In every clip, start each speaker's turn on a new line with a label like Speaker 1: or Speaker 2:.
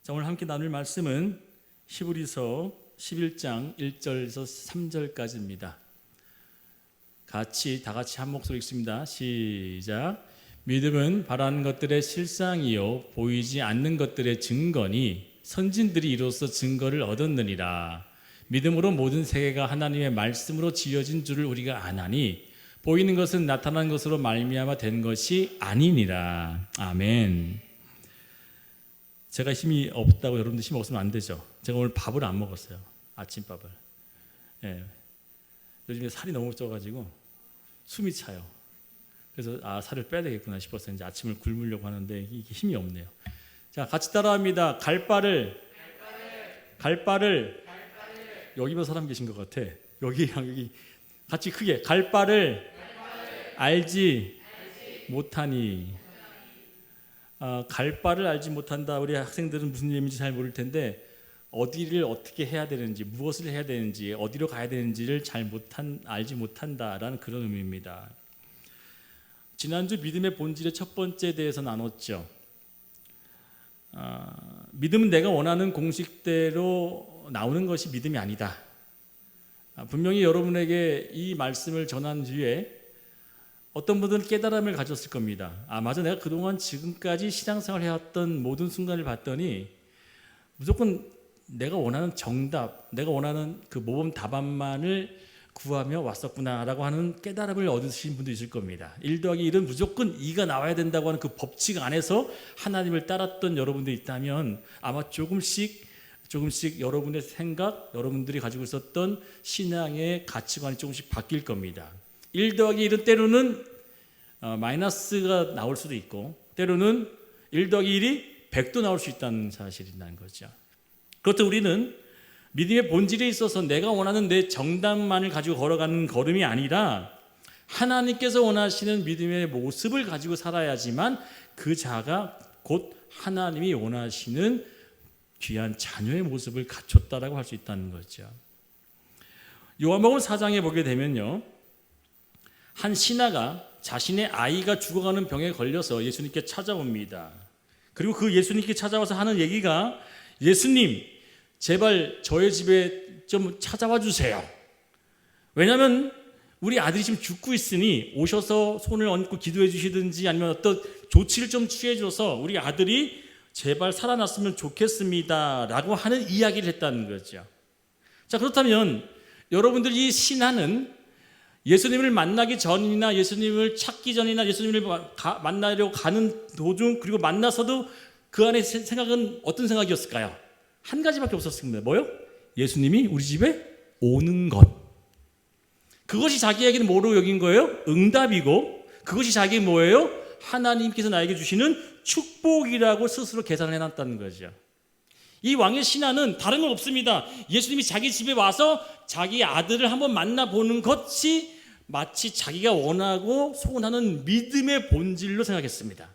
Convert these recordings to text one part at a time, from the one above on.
Speaker 1: 자, 오늘 함께 나눌 말씀은 히브리서 11장 1절에서 3절까지입니다. 다 같이 한 목소리 읽습니다. 시작. 믿음은 바라는 것들의 실상이요 보이지 않는 것들의 증거니 선진들이 이로써 증거를 얻었느니라. 믿음으로 모든 세계가 하나님의 말씀으로 지어진 줄을 우리가 아나니 보이는 것은 나타난 것으로 말미암아 된 것이 아니니라. 아멘. 제가 힘이 없다고 여러분들 힘 없으면 안 되죠. 제가 오늘 밥을 안 먹었어요. 아침밥을. 요즘에 살이 너무 쪄가지고 숨이 차요. 그래서 살을 빼야 되겠구나 싶어서 이제 아침을 굶으려고 하는데 이게 힘이 없네요. 자, 같이 따라합니다. 갈 바를 여기만 사람 계신 것 같아. 여기 같이 크게 갈 바를 알지 못하니. 갈 바를 알지 못한다. 우리 학생들은 무슨 의미인지 잘 모를 텐데 어디를 어떻게 해야 되는지, 무엇을 해야 되는지, 어디로 가야 되는지를 알지 못한다라는 그런 의미입니다. 지난주 믿음의 본질의 첫 번째에 대해서 나눴죠. 믿음은 내가 원하는 공식대로 나오는 것이 믿음이 아니다. 분명히 여러분에게 이 말씀을 전한 뒤에 어떤 분들은 깨달음을 가졌을 겁니다. 맞아, 내가 그동안 지금까지 신앙생활 해왔던 모든 순간을 봤더니 무조건 내가 원하는 정답, 내가 원하는 그 모범 답안만을 구하며 왔었구나라고 하는 깨달음을 얻으신 분도 있을 겁니다. 1 더하기 1은 무조건 2가 나와야 된다고 하는 그 법칙 안에서 하나님을 따랐던 여러분들이 있다면 아마 조금씩 여러분의 생각, 여러분들이 가지고 있었던 신앙의 가치관이 조금씩 바뀔 겁니다. 1 더하기 1은 때로는 마이너스가 나올 수도 있고 때로는 1 더하기 1이 100도 나올 수 있다는 사실이라는 거죠. 그렇다고 우리는 믿음의 본질에 있어서 내가 원하는 내 정답만을 가지고 걸어가는 걸음이 아니라 하나님께서 원하시는 믿음의 모습을 가지고 살아야지만 그 자가 곧 하나님이 원하시는 귀한 자녀의 모습을 갖췄다라고 할 수 있다는 거죠. 요한복음 4장에 보게 되면요, 한 신하가 자신의 아이가 죽어가는 병에 걸려서 예수님께 찾아옵니다. 그리고 그 예수님께 찾아와서 하는 얘기가 예수님, 제발 저의 집에 좀 찾아와 주세요. 왜냐하면 우리 아들이 지금 죽고 있으니 오셔서 손을 얹고 기도해 주시든지 아니면 어떤 조치를 좀 취해 줘서 우리 아들이 제발 살아났으면 좋겠습니다 라고 하는 이야기를 했다는 거죠. 자, 그렇다면 여러분들 이 신하는 예수님을 만나기 전이나 예수님을 찾기 전이나 예수님을 만나려고 가는 도중 그리고 만나서도 그 안에 생각은 어떤 생각이었을까요? 한 가지밖에 없었습니다. 뭐요? 예수님이 우리 집에 오는 것. 그것이 자기에게는 뭐로 여긴 거예요? 응답이고 그것이 자기에게 뭐예요? 하나님께서 나에게 주시는 축복이라고 스스로 계산해놨다는 거죠. 이 왕의 신하는 다른 건 없습니다. 예수님이 자기 집에 와서 자기 아들을 한번 만나보는 것이 마치 자기가 원하고 소원하는 믿음의 본질로 생각했습니다.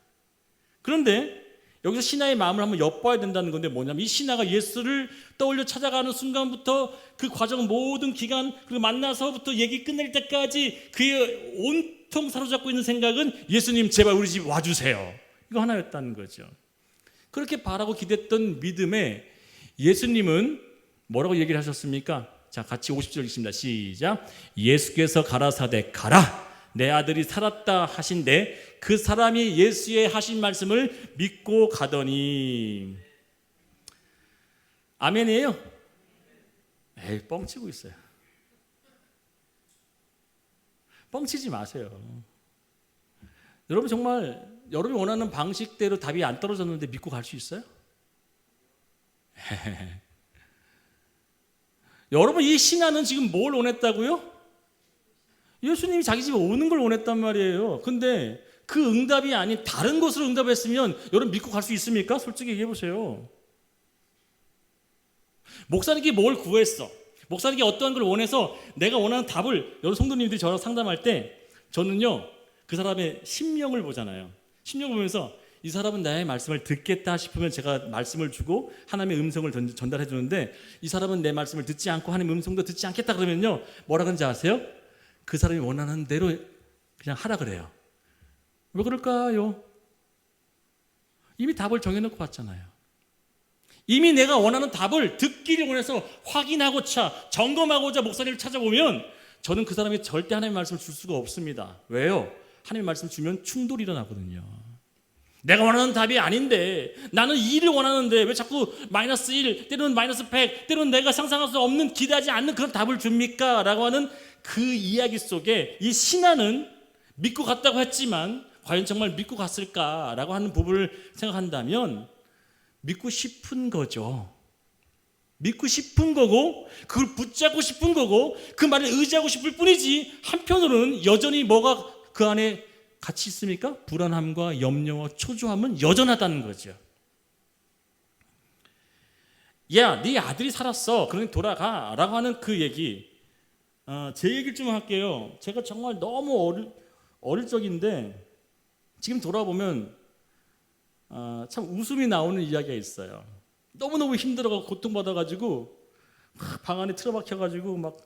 Speaker 1: 그런데 여기서 신하의 마음을 한번 엿봐야 된다는 건데 뭐냐면 이 신하가 예수를 떠올려 찾아가는 순간부터 그 과정 모든 기간 그리고 만나서부터 얘기 끝낼 때까지 그의 온통 사로잡고 있는 생각은 예수님 제발 우리 집 와주세요. 이거 하나였다는 거죠. 그렇게 바라고 기댔던 믿음에 예수님은 뭐라고 얘기를 하셨습니까? 자, 같이 50절 읽습니다. 시작. 예수께서 가라사대 가라 내 아들이 살았다 하신대 그 사람이 예수의 하신 말씀을 믿고 가더니. 아멘이에요? 뻥치고 있어요. 뻥치지 마세요. 여러분 정말 여러분이 원하는 방식대로 답이 안 떨어졌는데 믿고 갈 수 있어요? 여러분 이 신하는 지금 뭘 원했다고요? 예수님이 자기 집에 오는 걸 원했단 말이에요. 근데 그 응답이 아닌 다른 것으로 응답했으면 여러분 믿고 갈 수 있습니까? 솔직히 얘기해 보세요. 목사님께 뭘 구했어? 목사님께 어떠한 걸 원해서 내가 원하는 답을 여러분 성도님들이 저랑 상담할 때 저는요 그 사람의 심령을 보잖아요. 심령을 보면서 이 사람은 나의 말씀을 듣겠다 싶으면 제가 말씀을 주고 하나님의 음성을 전달해 주는데 이 사람은 내 말씀을 듣지 않고 하나님의 음성도 듣지 않겠다 그러면요 뭐라 그런지 아세요? 그 사람이 원하는 대로 그냥 하라 그래요. 왜 그럴까요? 이미 답을 정해놓고 봤잖아요. 이미 내가 원하는 답을 듣기를 원해서 확인하고자 점검하고자 목사님을 찾아보면 저는 그 사람이 절대 하나님의 말씀을 줄 수가 없습니다. 왜요? 하나님의 말씀을 주면 충돌이 일어나거든요. 내가 원하는 답이 아닌데, 나는 2를 원하는데 왜 자꾸 마이너스 1, 때로는 마이너스 100, 때로는 내가 상상할 수 없는, 기대하지 않는 그런 답을 줍니까? 라고 하는 그 이야기 속에 이 신하는 믿고 갔다고 했지만 과연 정말 믿고 갔을까라고 하는 부분을 생각한다면 믿고 싶은 거죠. 믿고 싶은 거고, 그걸 붙잡고 싶은 거고, 그 말을 의지하고 싶을 뿐이지, 한편으로는 여전히 뭐가 그 안에 같이 있습니까? 불안함과 염려와 초조함은 여전하다는 거죠. 야, 네 아들이 살았어. 그러니 돌아가. 라고 하는 그 얘기. 제 얘기를 좀 할게요. 제가 정말 너무 어릴 적인데 지금 돌아보면 참 웃음이 나오는 이야기가 있어요. 너무너무 힘들어가고 고통받아가지고 방 안에 틀어박혀가지고 막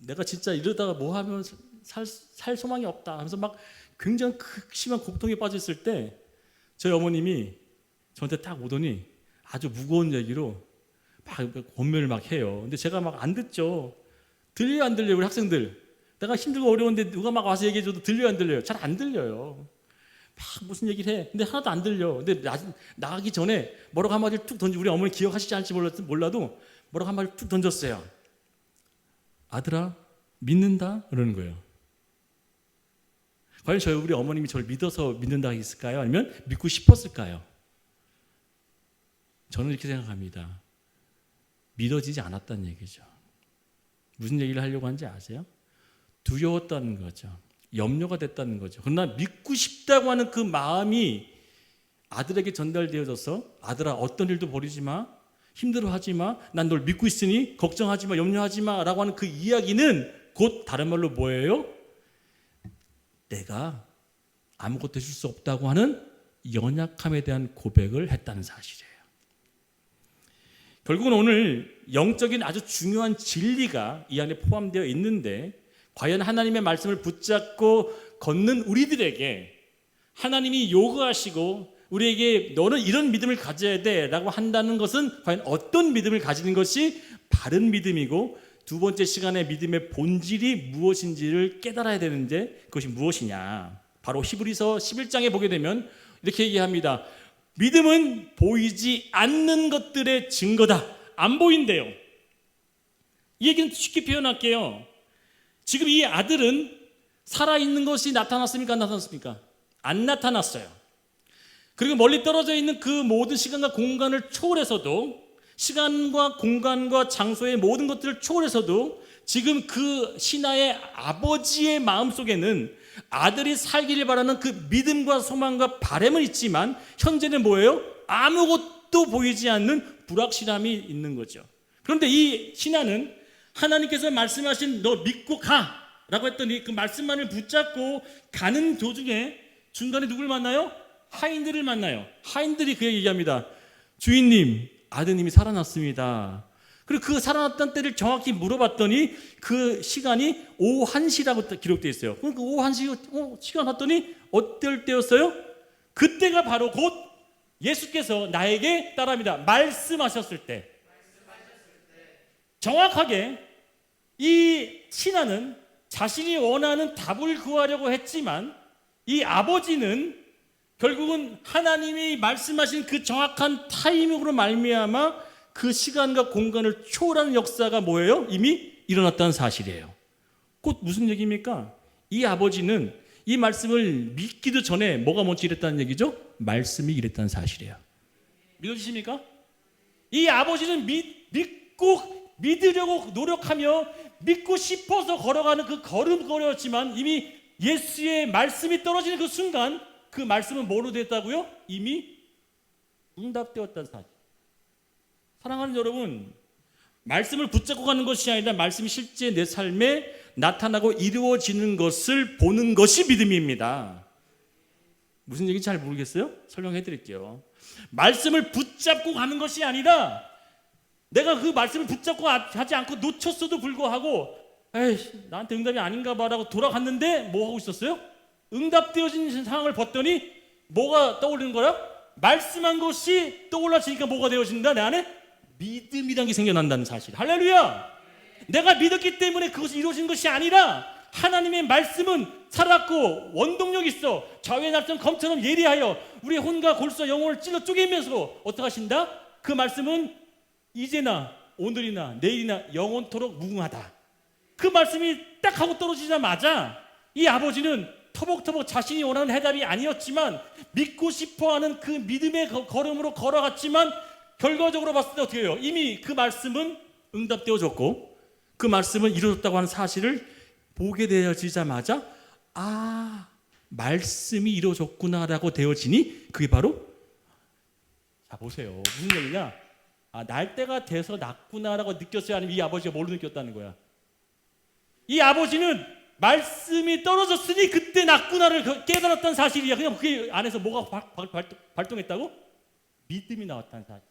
Speaker 1: 내가 진짜 이러다가 뭐 하면 살 소망이 없다 하면서 막 굉장히 심한 고통에 빠졌을 때 저희 어머님이 저한테 딱 오더니 아주 무거운 얘기로 막 권면을 막 해요. 근데 제가 막 안 듣죠. 들려요 안 들려요? 우리 학생들 내가 힘들고 어려운데 누가 막 와서 얘기해줘도 들려요 안 들려요? 잘 안 들려요. 막 무슨 얘기를 해. 근데 하나도 안 들려. 근데 나가기 전에 뭐라고 한마디를 툭 던져. 우리 어머니 기억하시지 않을지 몰라도 뭐라고 한마디를 툭 던졌어요. 아들아 믿는다? 그러는 거예요. 과연 우리 어머님이 저를 믿어서 믿는다고 했을까요? 아니면 믿고 싶었을까요? 저는 이렇게 생각합니다. 믿어지지 않았다는 얘기죠. 무슨 얘기를 하려고 하는지 아세요? 두려웠다는 거죠. 염려가 됐다는 거죠. 그러나 믿고 싶다고 하는 그 마음이 아들에게 전달되어져서 아들아 어떤 일도 버리지 마, 힘들어하지 마, 난 널 믿고 있으니 걱정하지 마, 염려하지 마 라고 하는 그 이야기는 곧 다른 말로 뭐예요? 내가 아무것도 해줄 수 없다고 하는 연약함에 대한 고백을 했다는 사실이에요. 결국은 오늘 영적인 아주 중요한 진리가 이 안에 포함되어 있는데 과연 하나님의 말씀을 붙잡고 걷는 우리들에게 하나님이 요구하시고 우리에게 너는 이런 믿음을 가져야 돼 라고 한다는 것은 과연 어떤 믿음을 가지는 것이 바른 믿음이고 두 번째 시간에 믿음의 본질이 무엇인지를 깨달아야 되는데 그것이 무엇이냐. 바로 히브리서 11장에 보게 되면 이렇게 얘기합니다. 믿음은 보이지 않는 것들의 증거다. 안 보인대요. 이 얘기는 쉽게 표현할게요. 지금 이 아들은 살아있는 것이 나타났습니까? 안 나타났습니까? 안 나타났어요. 그리고 멀리 떨어져 있는 그 모든 시간과 공간을 초월해서도 시간과 공간과 장소의 모든 것들을 초월해서도 지금 그 신하의 아버지의 마음속에는 아들이 살기를 바라는 그 믿음과 소망과 바람은 있지만 현재는 뭐예요? 아무것도 보이지 않는 불확실함이 있는 거죠. 그런데 이 신하는 하나님께서 말씀하신 너 믿고 가 라고 했더니 그 말씀만을 붙잡고 가는 도중에 중간에 누굴 만나요? 하인들을 만나요. 하인들이 그에게 얘기합니다. 주인님, 아드님이 살아났습니다. 그리고 그 살아났던 때를 정확히 물어봤더니 그 시간이 오후 1시라고 기록되어 있어요. 그러니까 오후 1시 시간 봤더니 어떨 때였어요? 그때가 바로 곧 예수께서 나에게 따라합니다. 말씀하셨을 때. 정확하게 이 신하는 자신이 원하는 답을 구하려고 했지만 이 아버지는 결국은 하나님이 말씀하신 그 정확한 타이밍으로 말미암아 그 시간과 공간을 초월하는 역사가 뭐예요? 이미 일어났다는 사실이에요. 곧 무슨 얘기입니까? 이 아버지는 이 말씀을 믿기도 전에 뭐가 먼저 이랬다는 얘기죠? 말씀이 이랬다는 사실이에요. 믿어지십니까? 이 아버지는 믿고 믿으려고 노력하며 믿고 싶어서 걸어가는 그 걸음걸이였지만 이미 예수의 말씀이 떨어지는 그 순간 그 말씀은 뭐로 됐다고요? 이미 응답되었다는 사실. 사랑하는 여러분, 말씀을 붙잡고 가는 것이 아니라 말씀이 실제 내 삶에 나타나고 이루어지는 것을 보는 것이 믿음입니다. 무슨 얘기인지 잘 모르겠어요? 설명해 드릴게요. 말씀을 붙잡고 가는 것이 아니라 내가 그 말씀을 붙잡고 하지 않고 놓쳤어도 불구하고 에이 나한테 응답이 아닌가 봐라고 돌아갔는데 뭐 하고 있었어요? 응답되어진 상황을 봤더니 뭐가 떠오르는 거야? 말씀한 것이 떠올라지니까 뭐가 되어진다? 내 안에 믿음이라는 게 생겨난다는 사실. 할렐루야. 내가 믿었기 때문에 그것이 이루어진 것이 아니라 하나님의 말씀은 살았고 원동력 있어 좌우의 날선 검처럼 예리하여 우리의 혼과 골수와 영혼을 찔러 쪼개면서 어떻게 하신다? 그 말씀은 이제나 오늘이나 내일이나 영원토록 무궁하다. 그 말씀이 딱 하고 떨어지자마자 이 아버지는 터벅터벅 자신이 원하는 해답이 아니었지만 믿고 싶어하는 그 믿음의 걸음으로 걸어갔지만 결과적으로 봤을 때 어떻게 해요? 이미 그 말씀은 응답되어졌고 그 말씀은 이루어졌다고 하는 사실을 보게 되어지자마자 아, 말씀이 이루어졌구나라고 되어지니 그게 바로 자 보세요. 무슨 얘기냐? 아, 날 때가 돼서 났구나라고 느꼈어요? 아니면 이 아버지가 뭘로 느꼈다는 거야? 이 아버지는 말씀이 떨어졌으니 그때 났구나를 깨달았다는 사실이야. 그냥 그 안에서 뭐가 발동했다고? 믿음이 나왔다는 사실.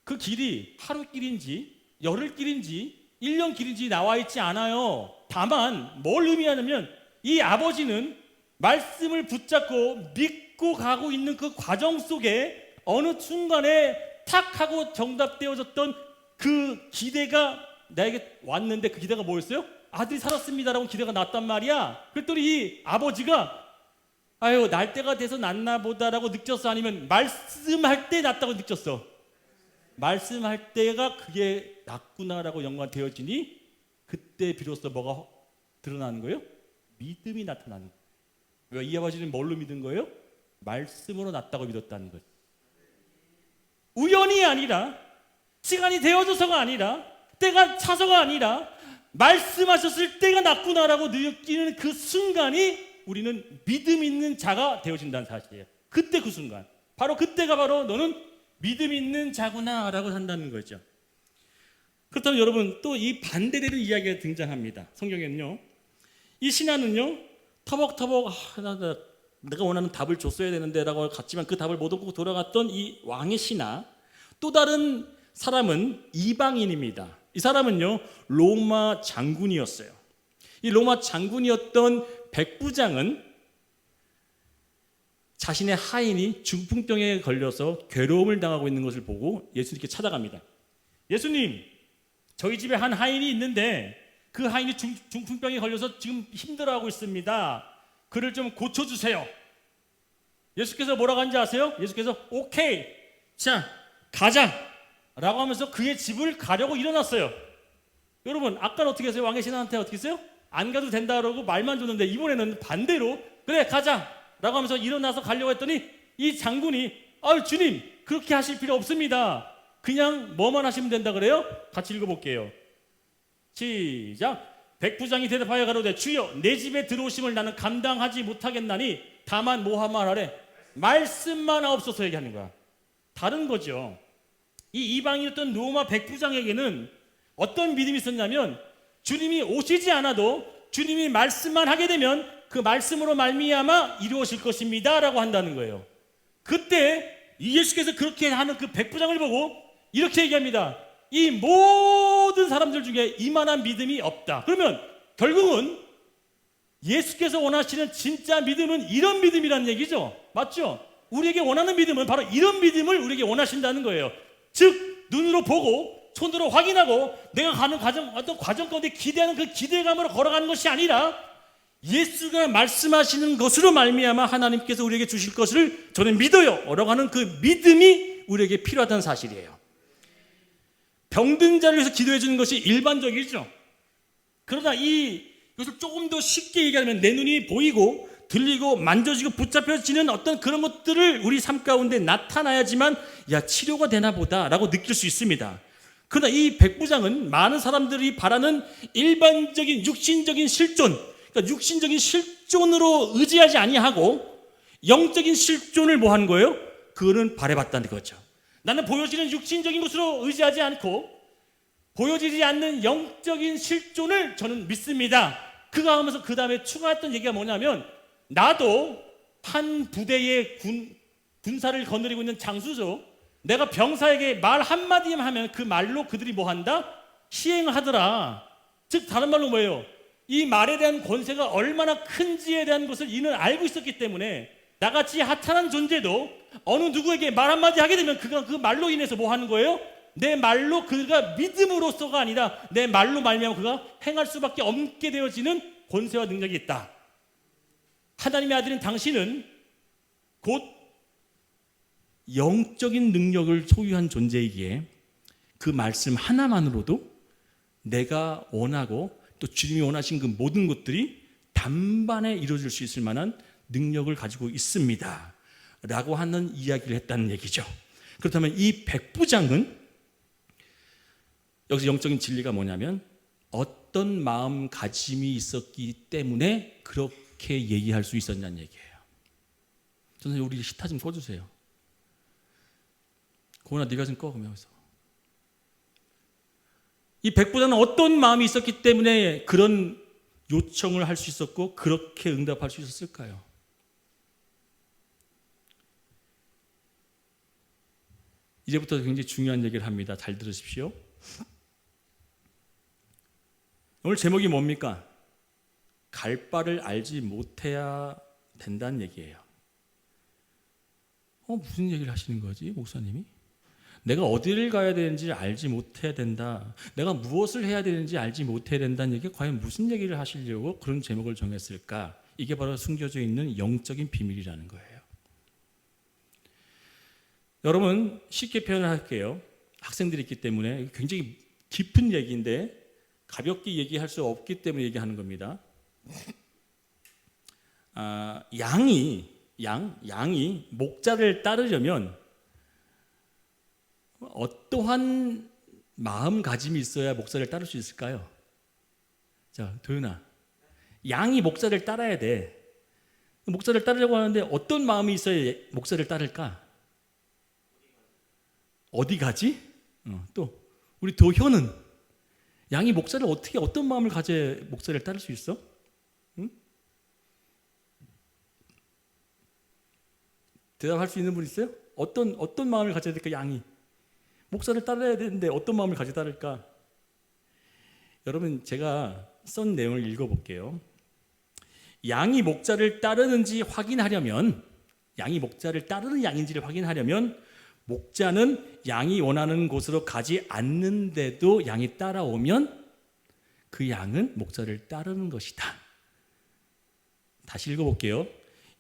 Speaker 1: 그 길이 하루 길인지 열흘 길인지 1년 길인지 나와 있지 않아요. 다만 뭘 의미하냐면 이 아버지는 말씀을 붙잡고 믿고 가고 있는 그 과정 속에 어느 순간에 탁 하고 정답되어졌던 그 기대가 나에게 왔는데 그 기대가 뭐였어요? 아들이 살았습니다라고 기대가 났단 말이야. 그랬더니 이 아버지가 아유 날 때가 돼서 났나 보다라고 느꼈어? 아니면 말씀할 때 났다고 느꼈어? 말씀할 때가 그게 났구나라고 연관되어지니 그때 비로소 뭐가 드러나는 거예요? 믿음이 나타나는 거예요. 왜 이 아버지는 뭘로 믿은 거예요? 말씀으로 났다고 믿었다는 거예요. 우연이 아니라 시간이 되어져서가 아니라 때가 차서가 아니라 말씀하셨을 때가 났구나라고 느끼는 그 순간이 우리는 믿음 있는 자가 되어진다는 사실이에요. 그때 그 순간 바로 그때가 바로 너는 믿음 있는 자구나라고 한다는 거죠. 그렇다면 여러분 또 이 반대되는 이야기가 등장합니다. 성경에는요. 이 신하는요. 터벅터벅 내가 원하는 답을 줬어야 되는데 라고 갔지만 그 답을 못 얻고 돌아갔던 이 왕의 신하 또 다른 사람은 이방인입니다. 이 사람은요. 로마 장군이었어요. 이 로마 장군이었던 백부장은 자신의 하인이 중풍병에 걸려서 괴로움을 당하고 있는 것을 보고 예수님께 찾아갑니다. 예수님, 저희 집에 한 하인이 있는데 그 하인이 중풍병에 걸려서 지금 힘들어하고 있습니다. 그를 좀 고쳐주세요. 예수께서 뭐라고 하는지 아세요? 예수께서 오케이, 자 가자 라고 하면서 그의 집을 가려고 일어났어요. 여러분 아까는 어떻게 했어요? 왕의 신하한테 어떻게 했어요? 안 가도 된다고 말만 줬는데 이번에는 반대로 그래 가자 라고 하면서 일어나서 가려고 했더니 이 장군이 아유 주님 그렇게 하실 필요 없습니다. 그냥 뭐만 하시면 된다 그래요? 같이 읽어볼게요. 시작. 백부장이 대답하여 가로되 주여 내 집에 들어오심을 나는 감당하지 못하겠나니 다만 뭐하말 하래? 말씀만 하옵소서 얘기하는 거야. 다른 거죠. 이 이방인이었던 로마 백부장에게는 어떤 믿음이 있었냐면 주님이 오시지 않아도 주님이 말씀만 하게 되면 그 말씀으로 말미암아 이루어질 것입니다 라고 한다는 거예요. 그때 예수께서 그렇게 하는 그 백부장을 보고 이렇게 얘기합니다. 이 모든 사람들 중에 이만한 믿음이 없다. 그러면 결국은 예수께서 원하시는 진짜 믿음은 이런 믿음이라는 얘기죠. 맞죠? 우리에게 원하는 믿음은 바로 이런 믿음을 우리에게 원하신다는 거예요. 즉 눈으로 보고 손으로 확인하고 내가 가는 어떤 과정 가운데 기대하는 그 기대감으로 걸어가는 것이 아니라 예수가 말씀하시는 것으로 말미암아 하나님께서 우리에게 주실 것을 저는 믿어요 라고 하는 그 믿음이 우리에게 필요하다는 사실이에요. 병든 자를 위해서 기도해 주는 것이 일반적이죠. 그러나 이것을 조금 더 쉽게 얘기하면 내 눈이 보이고 들리고 만져지고 붙잡혀지는 어떤 그런 것들을 우리 삶 가운데 나타나야지만 야 치료가 되나 보다 라고 느낄 수 있습니다. 그러나 이 백부장은 많은 사람들이 바라는 일반적인 육신적인 실존, 그러니까 육신적인 실존으로 의지하지 아니하고 영적인 실존을 뭐 하는 거예요? 그거는 바라봤다는 거죠. 나는 보여지는 육신적인 것으로 의지하지 않고 보여지지 않는 영적인 실존을 저는 믿습니다. 그가 하면서 그 다음에 추가했던 얘기가 뭐냐면 나도 한 부대의 군사를 거느리고 있는 장수죠. 내가 병사에게 말 한마디만 하면 그 말로 그들이 뭐 한다? 시행하더라. 즉 다른 말로 뭐예요? 이 말에 대한 권세가 얼마나 큰지에 대한 것을 이는 알고 있었기 때문에 나같이 하찮은 존재도 어느 누구에게 말 한마디 하게 되면 그가 그 말로 인해서 뭐 하는 거예요? 내 말로 그가 믿음으로써가 아니라 내 말로 말미암아 그가 행할 수밖에 없게 되어지는 권세와 능력이 있다. 하나님의 아들인 당신은 곧 영적인 능력을 소유한 존재이기에 그 말씀 하나만으로도 내가 원하고 또 주님이 원하신 그 모든 것들이 단번에 이루어질 수 있을 만한 능력을 가지고 있습니다 라고 하는 이야기를 했다는 얘기죠. 그렇다면 이 백부장은 여기서 영적인 진리가 뭐냐면 어떤 마음가짐이 있었기 때문에 그렇게 얘기할 수 있었냐는 얘기예요. 선생님 우리 시타 좀 꺼주세요. 고은아 네가 좀 꺼. 그러면서 이 백부장은 어떤 마음이 있었기 때문에 그런 요청을 할 수 있었고 그렇게 응답할 수 있었을까요? 이제부터 굉장히 중요한 얘기를 합니다. 잘 들으십시오. 오늘 제목이 뭡니까? 갈 바를 알지 못해야 된다는 얘기예요. 무슨 얘기를 하시는 거지, 목사님이? 내가 어디를 가야 되는지 알지 못해야 된다. 내가 무엇을 해야 되는지 알지 못해야 된다는 얘기가 과연 무슨 얘기를 하시려고 그런 제목을 정했을까? 이게 바로 숨겨져 있는 영적인 비밀이라는 거예요. 여러분 쉽게 표현을 할게요. 학생들이 있기 때문에 굉장히 깊은 얘기인데 가볍게 얘기할 수 없기 때문에 얘기하는 겁니다. 양이 목자를 따르려면 어떠한 마음가짐이 있어야 목자를 따를 수 있을까요? 자, 도윤아, 양이 목자를 따라야 돼. 목자를 따르려고 하는데 어떤 마음이 있어야 목자를 따를까? 어디 가지? 또 우리 도현은 양이 목자를 어떤 마음을 가져야 목자를 따를 수 있어? 응? 대답할 수 있는 분 있어요? 어떤 마음을 가져야 될까? 양이 목사를 따라야 되는데 어떤 마음을 가져 따를까? 여러분 제가 쓴 내용을 읽어볼게요. 양이 목자를 따르는지 확인하려면 양이 목자를 따르는 양인지를 확인하려면 목자는 양이 원하는 곳으로 가지 않는데도 양이 따라오면 그 양은 목자를 따르는 것이다. 다시 읽어볼게요.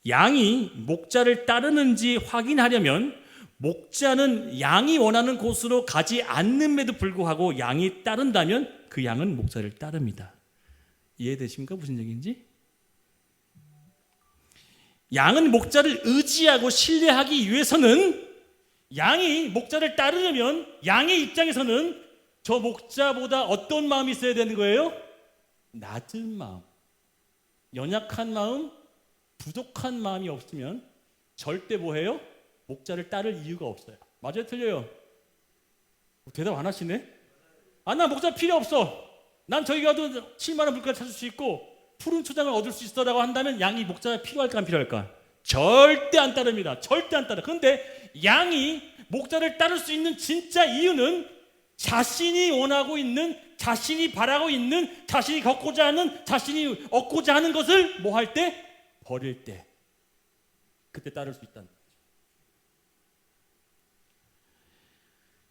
Speaker 1: 양이 목자를 따르는지 확인하려면 목자는 양이 원하는 곳으로 가지 않는데도 불구하고 양이 따른다면 그 양은 목자를 따릅니다. 이해되십니까? 무슨 얘기인지? 양은 목자를 의지하고 신뢰하기 위해서는 양이 목자를 따르려면 양의 입장에서는 저 목자보다 어떤 마음이 있어야 되는 거예요? 낮은 마음, 연약한 마음, 부족한 마음이 없으면 절대 뭐해요? 목자를 따를 이유가 없어요. 맞아요? 틀려요? 대답 안 하시네? 나 목자 필요 없어. 난 저기 가도 7만 원 물가 찾을 수 있고 푸른 초장을 얻을 수 있어라고 한다면 양이 목자가 필요할까 안 필요할까? 절대 안 따릅니다. 절대 안 따라. 그런데 양이 목자를 따를 수 있는 진짜 이유는 자신이 원하고 있는, 자신이 바라고 있는, 자신이 겪고자 하는, 자신이 얻고자 하는 것을 뭐 할 때? 버릴 때. 그때 따를 수 있다는 거죠.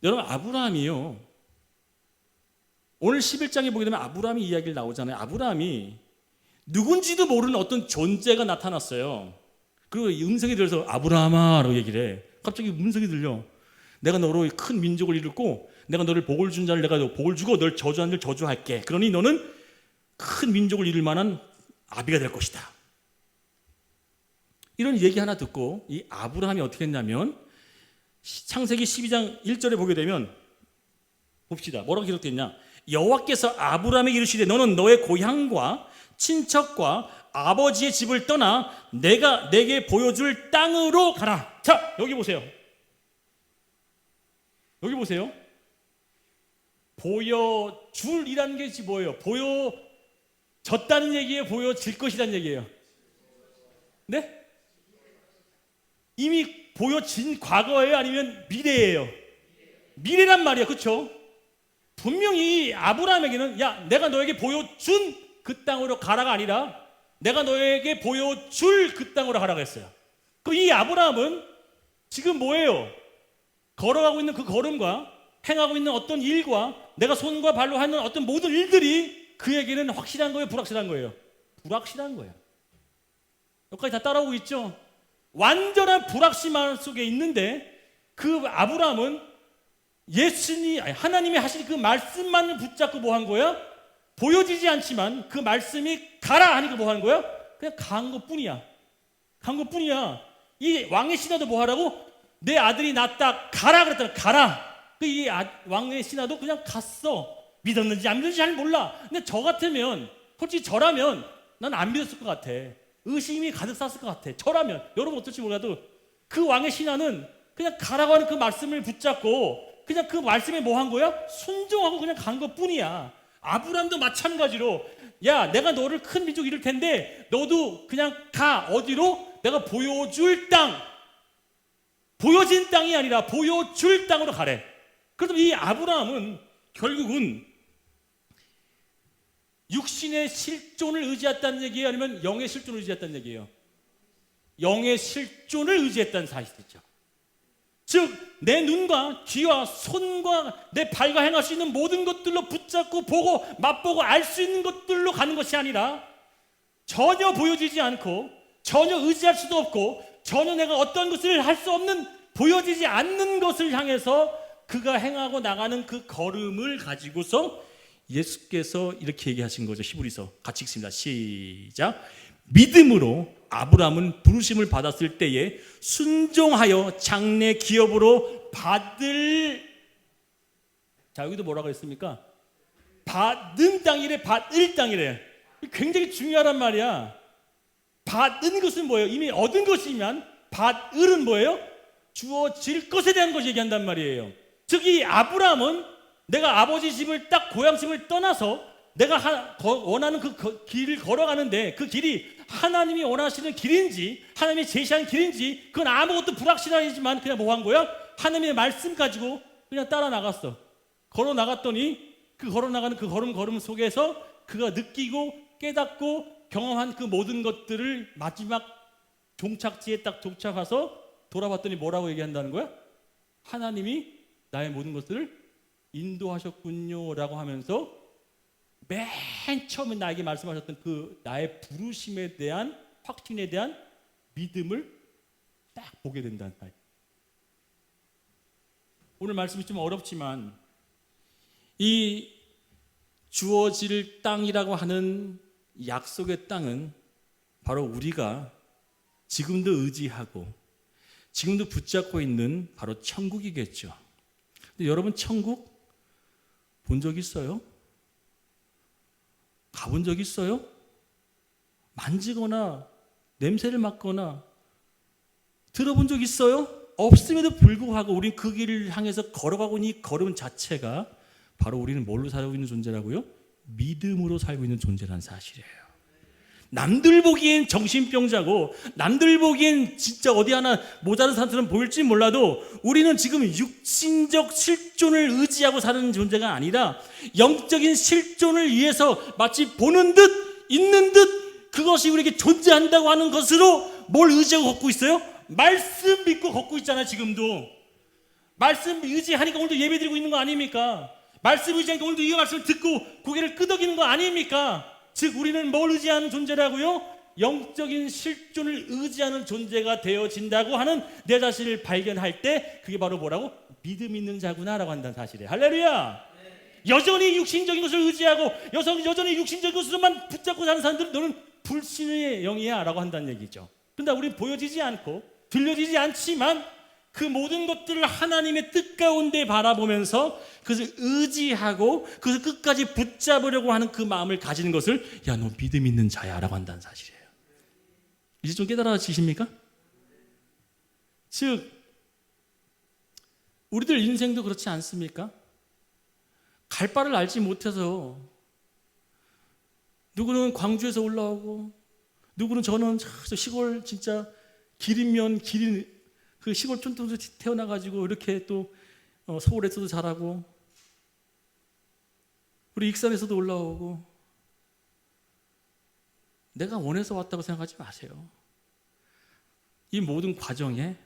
Speaker 1: 여러분 아브라함이요, 오늘 11장에 보게 되면 아브라함이 이야기를 나오잖아요. 아브라함이 누군지도 모르는 어떤 존재가 나타났어요. 그리고 음성이 들려서 아브라함아 라고 얘기를 해. 갑자기 음성이 들려. 내가 너로 큰 민족을 이루고 내가 너를 복을 준 자를 내가 복을 주고 널 저주한 자를 저주할게. 그러니 너는 큰 민족을 이룰 만한 아비가 될 것이다. 이런 얘기 하나 듣고 이 아브라함이 어떻게 했냐면 창세기 12장 1절에 보게 되면 봅시다. 뭐라고 기록되어 있냐? 여호와께서 아브라함에게 이르시되 너는 너의 고향과 친척과 아버지의 집을 떠나 내가 내게 보여줄 땅으로 가라. 자, 여기 보세요. 여기 보세요. 보여줄이라는 게 뭐예요? 보여졌다는 얘기예요? 보여질 것이라는 얘기예요? 네? 이미 보여진 과거예요? 아니면 미래예요? 미래란 말이야. 그렇죠? 분명히 아브라함에게는 야, 내가 너에게 보여준 그 땅으로 가라가 아니라 내가 너에게 보여줄 그 땅으로 가라고 했어요. 그 이 아브라함은 지금 뭐예요? 걸어가고 있는 그 걸음과 행하고 있는 어떤 일과 내가 손과 발로 하는 어떤 모든 일들이 그에게는 확실한 거예요? 불확실한 거예요? 불확실한 거예요. 여기까지 다 따라오고 있죠? 완전한 불확실함 속에 있는데 그 아브라함은 하나님이 하신 그 말씀만을 붙잡고 뭐 한 거야? 보여지지 않지만 그 말씀이 가라 하니까 뭐 하는 거야? 그냥 간 것뿐이야. 간 것뿐이야. 이 왕의 신하도 뭐 하라고? 내 아들이 낳았다 가라 그랬더니 가라. 이 왕의 신하도 그냥 갔어. 믿었는지 안 믿었는지 잘 몰라. 근데 저 같으면, 솔직히 저라면 난 안 믿었을 것 같아. 의심이 가득 찼을 것 같아. 저라면, 여러분 어떨지 몰라도 그 왕의 신하는 그냥 가라고 하는 그 말씀을 붙잡고 그냥 그 말씀에 뭐 한 거야? 순종하고 그냥 간 것뿐이야. 아브라함도 마찬가지로 야, 내가 너를 큰 민족 이룰 텐데 너도 그냥 가. 어디로? 내가 보여줄 땅. 보여진 땅이 아니라 보여줄 땅으로 가래. 그래서 이 아브라함은 결국은 육신의 실존을 의지했다는 얘기예요? 아니면 영의 실존을 의지했다는 얘기예요? 영의 실존을 의지했다는 사실이죠. 즉 내 눈과 귀와 손과 내 발과 행할 수 있는 모든 것들로 붙잡고 보고 맛보고 알 수 있는 것들로 가는 것이 아니라 전혀 보여지지 않고 전혀 의지할 수도 없고 전혀 내가 어떤 것을 할 수 없는 보여지지 않는 것을 향해서 그가 행하고 나가는 그 걸음을 가지고서 예수께서 이렇게 얘기하신 거죠. 히브리서 같이 읽습니다. 시작. 믿음으로 아브라함은 부르심을 받았을 때에 순종하여 장래 기업으로 받을, 자 여기도 뭐라고 했습니까? 받은 땅이래. 받을 땅이래. 굉장히 중요한 말이야. 받은 것은 뭐예요? 이미 얻은 것이면 받을은 뭐예요? 주어질 것에 대한 것을 얘기한단 말이에요. 즉 이 아브라함은 내가 아버지 집을 딱 고향 집을 떠나서 내가 원하는 그 길을 걸어가는데 그 길이 하나님이 원하시는 길인지 하나님이 제시한 길인지 그건 아무것도 불확실하지만 그냥 뭐 한 거야? 하나님의 말씀 가지고 그냥 따라 나갔어. 걸어 나갔더니 그 걸어 나가는 그 걸음 속에서 그가 느끼고 깨닫고 경험한 그 모든 것들을 마지막 종착지에 딱 도착해서 돌아봤더니 뭐라고 얘기한다는 거야? 하나님이 나의 모든 것들을 인도하셨군요 라고 하면서 맨 처음에 나에게 말씀하셨던 그 나의 부르심에 대한 확신에 대한 믿음을 딱 보게 된다는 거예요. 오늘 말씀이 좀 어렵지만 이 주어질 땅이라고 하는 약속의 땅은 바로 우리가 지금도 의지하고 지금도 붙잡고 있는 바로 천국이겠죠. 근데 여러분 천국 본 적 있어요? 가본 적 있어요? 만지거나 냄새를 맡거나 들어본 적 있어요? 없음에도 불구하고 우리는 그 길을 향해서 걸어가고 있는 이 걸음 자체가 바로 우리는 뭘로 살고 있는 존재라고요? 믿음으로 살고 있는 존재라는 사실이에요. 남들 보기엔 정신병자고 남들 보기엔 진짜 어디 하나 모자란 사람처럼 보일지 몰라도 우리는 지금 육신적 실존을 의지하고 사는 존재가 아니라 영적인 실존을 위해서 마치 보는 듯 있는 듯 그것이 우리에게 존재한다고 하는 것으로 뭘 의지하고 걷고 있어요? 말씀 믿고 걷고 있잖아요. 지금도 말씀 의지하니까 오늘도 예배 드리고 있는 거 아닙니까? 말씀 의지하니까 오늘도 이 말씀을 듣고 고개를 끄덕이는 거 아닙니까? 즉 우리는 뭘 의지하는 존재라고요? 영적인 실존을 의지하는 존재가 되어진다고 하는 내 자신을 발견할 때 그게 바로 뭐라고? 믿음 있는 자구나 라고 한다는 사실이에요. 할렐루야. 여전히 육신적인 것을 의지하고 여전히 육신적인 것으로만 붙잡고 사는 사람들은 너는 불신의 영이야 라고 한다는 얘기죠. 근데 우리는 보여지지 않고 들려지지 않지만 그 모든 것들을 하나님의 뜻 가운데 바라보면서 그것을 의지하고 그것을 끝까지 붙잡으려고 하는 그 마음을 가지는 것을 야, 너 믿음 있는 자야 라고 한다는 사실이에요. 이제 좀 깨달아지십니까? 즉 우리들 인생도 그렇지 않습니까? 갈 바를 알지 못해서 누구는 광주에서 올라오고 누구는 저는 저 시골 진짜 길이면 길이 그 시골 촌동에서 태어나가지고 이렇게 또 서울에서도 자라고 우리 익산에서도 올라오고 내가 원해서 왔다고 생각하지 마세요. 이 모든 과정에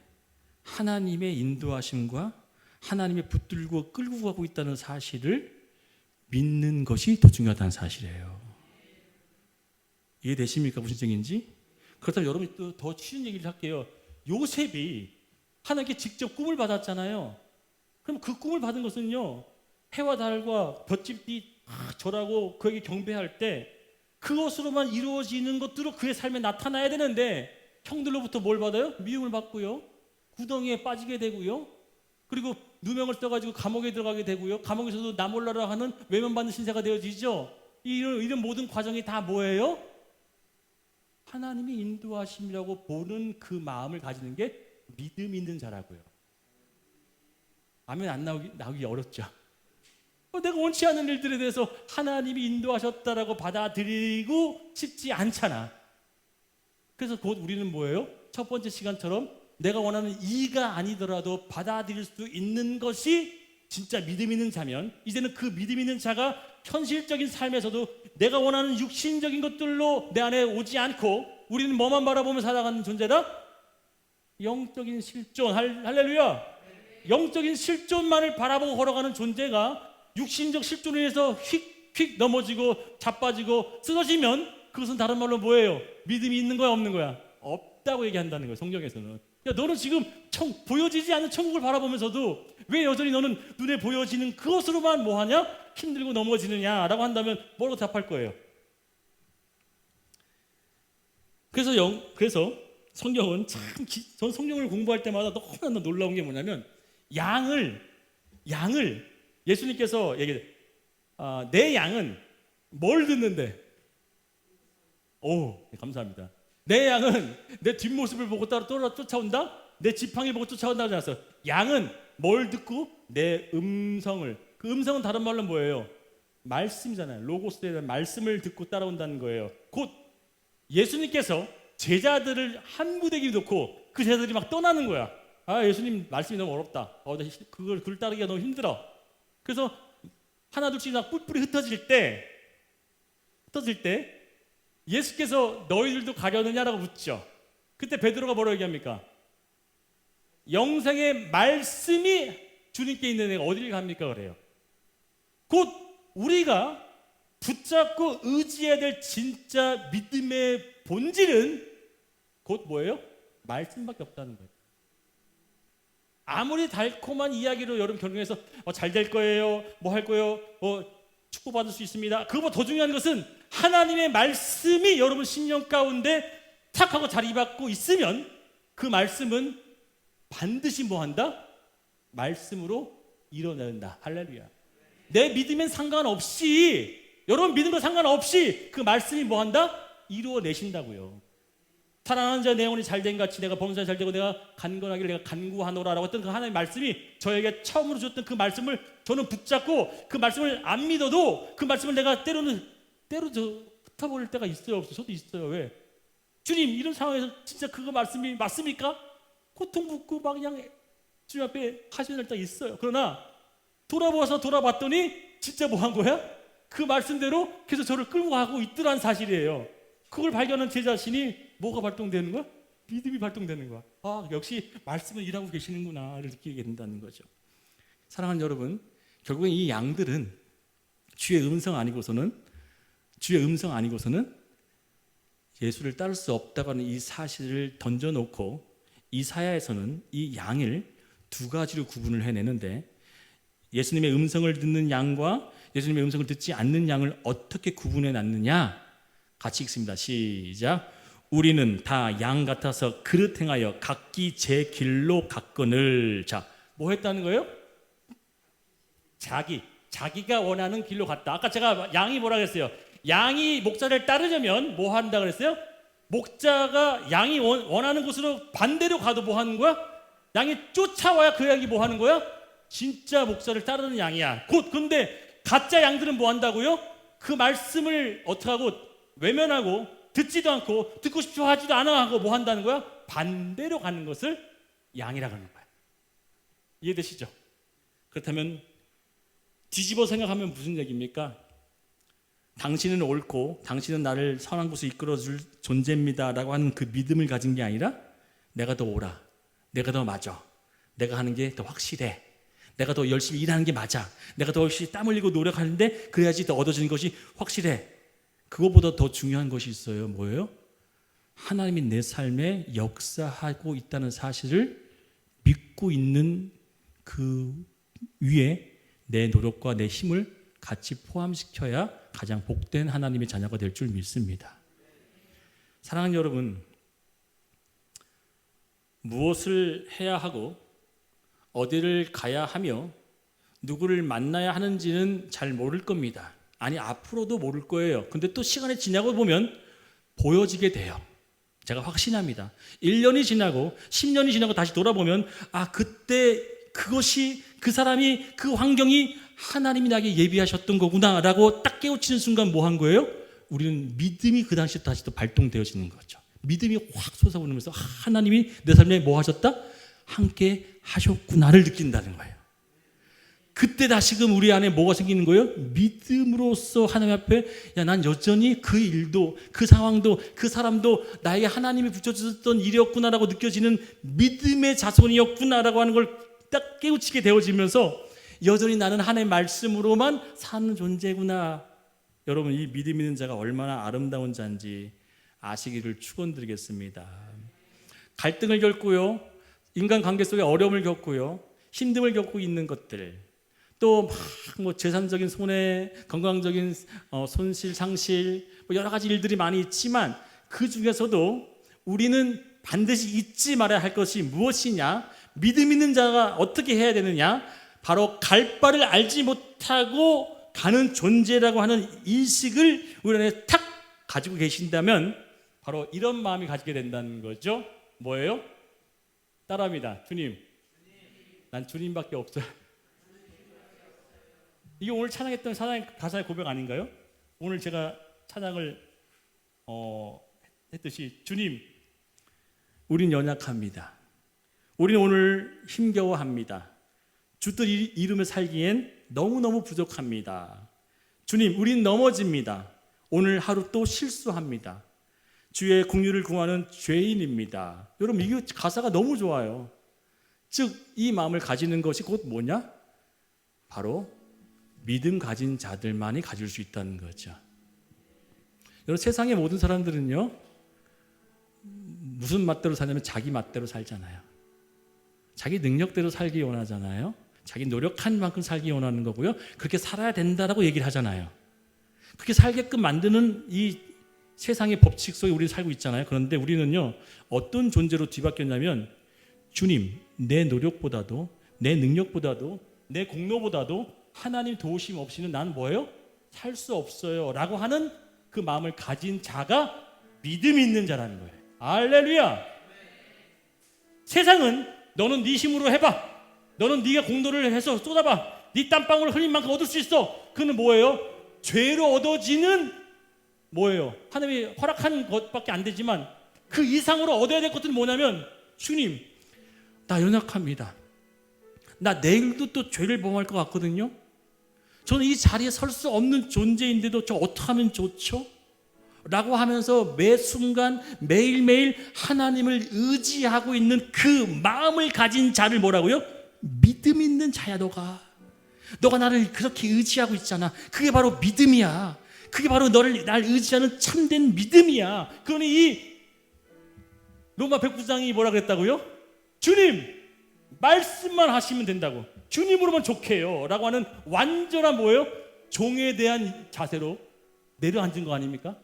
Speaker 1: 하나님의 인도하심과 하나님의 붙들고 끌고 가고 있다는 사실을 믿는 것이 더 중요하다는 사실이에요. 이해되십니까? 무슨 얘기인지? 그렇다면 여러분이 또 더 쉬운 얘기를 할게요. 요셉이 하나님께 직접 꿈을 받았잖아요. 그럼 그 꿈을 받은 것은요, 해와 달과 볏짚이 절하고 그에게 경배할 때 그것으로만 이루어지는 것들로 그의 삶에 나타나야 되는데, 형들로부터 뭘 받아요? 미움을 받고요, 구덩이에 빠지게 되고요, 그리고 누명을 써가지고 감옥에 들어가게 되고요, 감옥에서도 나 몰라라 하는 외면받는 신세가 되어지죠. 이런 모든 과정이 다 뭐예요? 하나님이 인도하심이라고 보는 그 마음을 가지는 게 믿음 있는 자라고요. 아멘 안 나오기 어렵죠. 내가 원치 않은 일들에 대해서 하나님이 인도하셨다라고 받아들이고 싶지 않잖아. 그래서 곧 우리는 뭐예요? 첫 번째 시간처럼 내가 원하는 이가 아니더라도 받아들일 수 있는 것이 진짜 믿음 있는 자면, 이제는 그 믿음 있는 자가 현실적인 삶에서도 내가 원하는 육신적인 것들로 내 안에 오지 않고, 우리는 뭐만 바라보며 살아가는 존재다? 영적인 실존. 할렐루야. 영적인 실존만을 바라보고 걸어가는 존재가 육신적 실존에 의해서 휙휙 넘어지고 자빠지고 쓰러지면 그것은 다른 말로 뭐예요? 믿음이 있는 거야, 없는 거야? 없다고 얘기한다는 거예요, 성경에서는. 야, 너는 지금 보여지지 않는 천국을 바라보면서도 왜 여전히 너는 눈에 보여지는 그것으로만 뭐하냐? 힘들고 넘어지느냐? 라고 한다면 뭐라고 답할 거예요? 그래서 성경은 전 성경을 공부할 때마다 너무나 놀라운 게 뭐냐면, 양을 예수님께서 얘기해요. 내 양은 뭘 듣는데? 오, 감사합니다. 내 양은 내 뒷모습을 보고 따라 쫓아온다? 내 지팡이를 보고 쫓아온다고 하지 않았어요. 양은 뭘 듣고? 내 음성을. 그 음성은 다른 말로 뭐예요? 말씀이잖아요. 로고스에 대한 말씀을 듣고 따라온다는 거예요. 곧 예수님께서 제자들을 한 무대기 놓고 그 제자들이 막 떠나는 거야. 예수님 말씀이 너무 어렵다. 그걸 따르기가 너무 힘들어. 그래서 하나 둘씩 막 뿔뿔이 흩어질 때 예수께서 너희들도 가려느냐라고 묻죠. 그때 베드로가 뭐라고 얘기합니까? 영생의 말씀이 주님께 있는 애가 어디를 갑니까? 그래요. 곧 우리가 붙잡고 의지해야 될 진짜 믿음의 본질은 곧 뭐예요? 말씀밖에 없다는 거예요. 아무리 달콤한 이야기로 여러분 결국에서 잘 될 거예요, 뭐 할 거예요, 축복받을 수 있습니다. 그거보다 더 중요한 것은 하나님의 말씀이 여러분 심령 가운데 탁 하고 자리 잡고 있으면 그 말씀은 반드시 뭐 한다? 말씀으로 이뤄낸다. 할렐루야. 내 믿음엔 상관없이, 여러분 믿음과 상관없이 그 말씀이 뭐 한다? 이루어내신다고요. 사랑하는 자 내 영혼이 잘된 같이 내가 범사에 잘되고 내가 간건하기를 내가 간구하노라라고 했던 그 하나님의 말씀이 저에게 처음으로 줬던 그 말씀을 저는 붙잡고, 그 말씀을 안 믿어도 그 말씀을 내가 때로 흩어버릴 때가 있어요, 없어요? 저도 있어요. 왜? 주님, 이런 상황에서 진짜 그거 말씀이 맞습니까? 고통받고 막 그냥 주님 앞에 하시는 때가 있어요. 그러나 돌아봤더니 진짜 뭐 한 거야? 그 말씀대로 계속 저를 끌고 가고 있더란 사실이에요. 그걸 발견한 제 자신이 뭐가 발동되는 거야? 믿음이 발동되는 거야. 역시 말씀은 일하고 계시는구나를 느끼게 된다는 거죠. 사랑하는 여러분, 결국엔 이 양들은 주의 음성 아니고서는 예수를 따를 수 없다고 하는 이 사실을 던져놓고 이사야에서는 이 양을 두 가지로 구분을 해내는데, 예수님의 음성을 듣는 양과 예수님의 음성을 듣지 않는 양을 어떻게 구분해 놨느냐? 같이 읽습니다. 시작. 우리는 다 양 같아서 그릇 행하여 각기 제 길로 갔거늘. 자, 뭐 했다는 거예요? 자기가 원하는 길로 갔다. 아까 제가 양이 뭐라 그랬어요? 양이 목자를 따르려면 뭐 한다 그랬어요? 목자가 양이 원하는 곳으로 반대로 가도 뭐 하는 거야? 양이 쫓아와야 그 양이 뭐 하는 거야? 진짜 목자를 따르는 양이야. 곧 근데 가짜 양들은 뭐 한다고요? 그 말씀을 어떻게 하고 외면하고 듣지도 않고 듣고 싶어 하지도 않아 하고 뭐 한다는 거야? 반대로 가는 것을 양이라고 하는 거야. 이해되시죠? 그렇다면 뒤집어 생각하면 무슨 얘기입니까? 당신은 옳고 당신은 나를 선한 곳에 이끌어줄 존재입니다 라고 하는 그 믿음을 가진 게 아니라 내가 더 옳아, 내가 더 맞아, 내가 하는 게 더 확실해, 내가 더 열심히 일하는 게 맞아, 내가 더 열심히 땀 흘리고 노력하는데 그래야지 더 얻어지는 것이 확실해. 그것보다 더 중요한 것이 있어요. 뭐예요? 하나님이 내 삶에 역사하고 있다는 사실을 믿고 있는 그 위에 내 노력과 내 힘을 같이 포함시켜야 가장 복된 하나님의 자녀가 될 줄 믿습니다. 사랑하는 여러분, 무엇을 해야 하고 어디를 가야 하며 누구를 만나야 하는지는 잘 모를 겁니다. 아니, 앞으로도 모를 거예요. 근데 또 시간이 지나고 보면 보여지게 돼요. 제가 확신합니다. 1년이 지나고 10년이 지나고 다시 돌아보면 그때 그것이, 그 사람이, 그 환경이 하나님이 나에게 예비하셨던 거구나 라고 딱 깨우치는 순간 뭐 한 거예요? 우리는 믿음이 그 당시에 다시 또 발동되어지는 거죠. 믿음이 확 솟아오르면서 하나님이 내 삶에 뭐 하셨다? 함께 하셨구나를 느낀다는 거예요. 그때 다시금 우리 안에 뭐가 생기는 거예요? 믿음으로써 하나님 앞에 난 여전히 그 일도, 그 상황도, 그 사람도 나에게 하나님이 붙여주셨던 일이었구나라고 느껴지는 믿음의 자손이었구나라고 하는 걸 딱 깨우치게 되어지면서 여전히 나는 하나님의 말씀으로만 사는 존재구나. 여러분, 이 믿음 있는 자가 얼마나 아름다운 자인지 아시기를 축원드리겠습니다. 갈등을 겪고요, 인간관계 속에 어려움을 겪고요, 힘듦을 겪고 있는 것들, 또 막 재산적인 손해, 건강적인 손실, 상실, 여러 가지 일들이 많이 있지만 그 중에서도 우리는 반드시 잊지 말아야 할 것이 무엇이냐? 믿음 있는 자가 어떻게 해야 되느냐? 바로 갈 바를 알지 못하고 가는 존재라고 하는 인식을 우리 안에 탁 가지고 계신다면 바로 이런 마음이 가지게 된다는 거죠. 뭐예요? 따라합니다. 주님, 난 주님밖에 없어요. 이게 오늘 찬양했던 찬양 가사의 고백 아닌가요? 오늘 제가 찬양을 했듯이 주님, 우린 연약합니다. 우리는 오늘 힘겨워합니다. 주뜻 이루며 살기엔 너무너무 부족합니다. 주님, 우린 넘어집니다. 오늘 하루 또 실수합니다. 주의 긍휼을 구하는 죄인입니다. 여러분, 이게 가사가 너무 좋아요. 즉, 이 마음을 가지는 것이 곧 뭐냐? 바로 믿음 가진 자들만이 가질 수 있다는 거죠. 여러분, 세상의 모든 사람들은요, 무슨 맛대로 사냐면 자기 맛대로 살잖아요. 자기 능력대로 살기 원하잖아요. 자기 노력한 만큼 살기 원하는 거고요. 그렇게 살아야 된다라고 얘기를 하잖아요. 그렇게 살게끔 만드는 이 세상의 법칙 속에 우리 살고 있잖아요. 그런데 우리는요, 어떤 존재로 뒤바뀌었냐면 주님, 내 노력보다도, 내 능력보다도, 내 공로보다도 하나님 도우심 없이는 난 뭐예요? 살 수 없어요 라고 하는 그 마음을 가진 자가 믿음 있는 자라는 거예요. 할렐루야. 세상은 너는 네 힘으로 해봐, 너는 네가 공로를 해서 쏟아봐, 네 땀방울 흘린 만큼 얻을 수 있어. 그는 뭐예요? 죄로 얻어지는 뭐예요? 하나님이 허락한 것밖에 안 되지만 그 이상으로 얻어야 될 것들은 뭐냐면 주님, 나 연약합니다. 나 내일도 또 죄를 범할 것 같거든요. 저는 이 자리에 설 수 없는 존재인데도 저 어떻게 하면 좋죠? 라고 하면서 매 순간 매일매일 하나님을 의지하고 있는 그 마음을 가진 자를 뭐라고요? 믿음 있는 자야. 너가 나를 그렇게 의지하고 있잖아. 그게 바로 믿음이야. 그게 바로 날 의지하는 참된 믿음이야. 그러니 이 로마 백부장이 뭐라 그랬다고요? 주님, 말씀만 하시면 된다고, 주님으로만 좋게 해요 라고 하는 완전한 뭐예요? 종에 대한 자세로 내려앉은 거 아닙니까?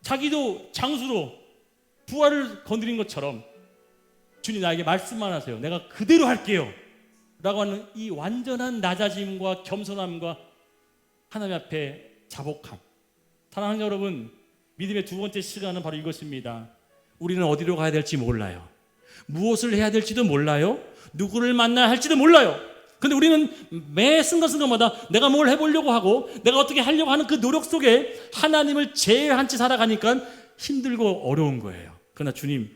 Speaker 1: 자기도 장수로 부하를 건드린 것처럼 주님, 나에게 말씀만 하세요, 내가 그대로 할게요 라고 하는 이 완전한 낮아짐과 겸손함과 하나님 앞에 자복함. 사랑하는 여러분, 믿음의 두 번째 시간은 바로 이것입니다. 우리는 어디로 가야 될지 몰라요. 무엇을 해야 될지도 몰라요. 누구를 만나야 할지도 몰라요. 근데 우리는 매 순간순간마다 내가 뭘 해보려고 하고 내가 어떻게 하려고 하는 그 노력 속에 하나님을 제외한 채 살아가니까 힘들고 어려운 거예요. 그러나 주님,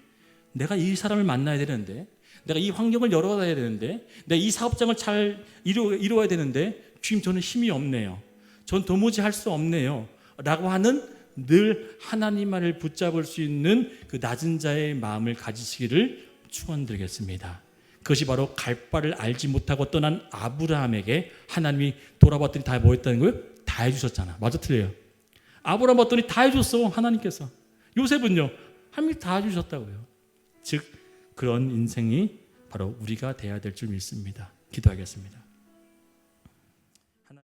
Speaker 1: 내가 이 사람을 만나야 되는데, 내가 이 환경을 열어가야 되는데, 내가 이 사업장을 잘 이루어야 되는데 주님, 저는 힘이 없네요. 전 도무지 할 수 없네요 라고 하는 늘 하나님만을 붙잡을 수 있는 그 낮은 자의 마음을 가지시기를 축원드리겠습니다. 그것이 바로 갈 바를 알지 못하고 떠난 아브라함에게 하나님이 돌아봤더니 다 뭐 했다는 거예요? 다 해주셨잖아. 맞아 틀려요? 아브라함 봤더니 다 해줬어 하나님께서. 요셉은요? 하나님이 다 해주셨다고요. 즉 그런 인생이 바로 우리가 돼야 될 줄 믿습니다. 기도하겠습니다.